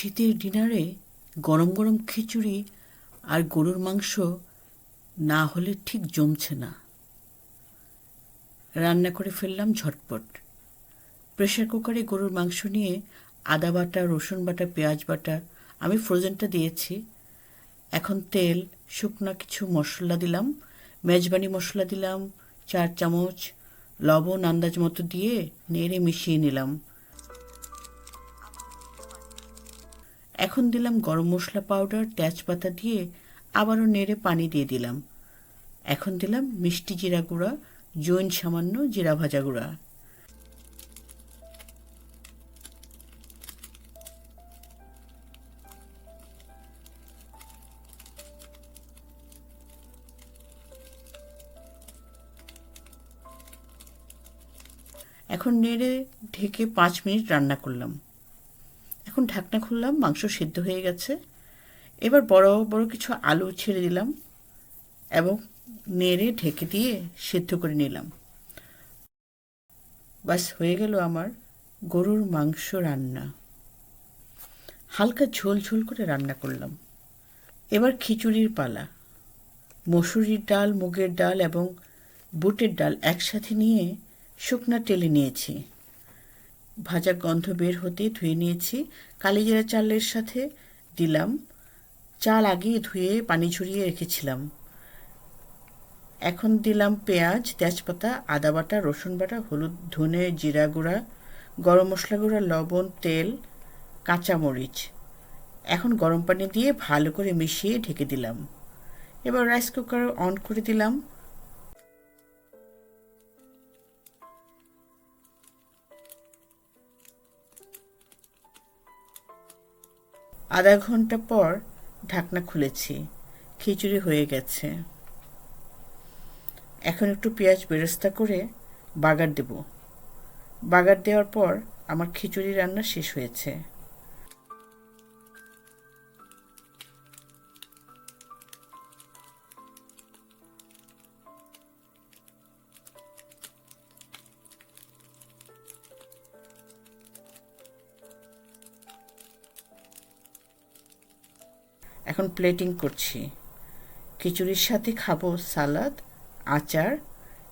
শীতের ডিনারে গরম গরম খিচুড়ি আর গরুর মাংস না হলে ঠিক জমছে না। রান্না করে ফেললাম ঝটপট। প্রেশার কুকারে গরুর মাংস নিয়ে আদা বাটা, রসুন বাটা, পেঁয়াজ বাটা, আমি ফ্রোজেনটা দিয়েছি। এখন তেল, শুকনো কিছু মশলা দিলাম, মেজবানি মশলা দিলাম 4 চামচ, লবণ আন্দাজ মতো দিয়ে নেড়ে মিশিয়ে নিলাম। এখন দিলাম গরম মশলা পাউডার, তেজপাতা দিয়ে আবারও নেড়ে পানি দিয়ে দিলাম। এখন দিলাম মিষ্টি জিরা গুঁড়া, জৈন সামান্য জিরা ভাজা গুঁড়া। এখন নেড়ে ঢেকে 5 মিনিট রান্না করলাম। এখন ঢাকনা খুললাম, মাংস সিদ্ধ হয়ে গেছে। এবার বড় বড় কিছু আলু ছেড়ে দিলাম এবং নেড়ে ঢেকে দিয়ে সিদ্ধ করে নিলাম। বাস হয়ে গেল আমার গরুর মাংস রান্না। হালকা ঝোল ঝোল করে রান্না করলাম। এবার খিচুড়ির পালা। মসুরির ডাল, মুগের ডাল এবং বুটের ডাল একসাথে নিয়ে শুকনা টেলে নিয়েছি। ভাজা গন্ধ বের হতে ধুয়ে নিয়েছি। কালিজিরা চালের সাথে দিলাম। চাল আগেই ধুয়ে পানি ঝরিয়ে রেখেছিলাম। এখন দিলাম পেঁয়াজ, তেজপাতা, আদা বাটা, রসুন বাটা, হলুদ, ধনে, জিরা গুঁড়া, গরম মশলা গুঁড়া, লবণ, তেল, কাঁচামরিচ। এখন গরম পানি দিয়ে ভালো করে মিশিয়ে ঢেকে দিলাম। এবার রাইস কুকার অন করে দিলাম। আধা ঘন্টা পর ঢাকনা খুলেছি। খিচুড়ি হয়ে গেছে। এখন একটু পেঁয়াজ বেরেস্তা করে বাগার দেব। বাগার দেওয়ার পর আমার খিচুড়ি রান্না শেষ হয়েছে। এখন প্লেটিং করছি। খিচুড়ির সাথে খাবো সালাদ, আচার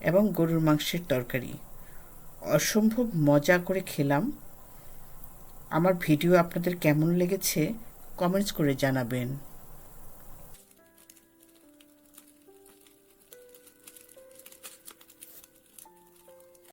এবং গরুর মাংসের তরকারি। অসম্ভব মজা করে খেলাম। আমার ভিডিও আপনাদের কেমন লেগেছে কমেন্টস করে জানাবেন।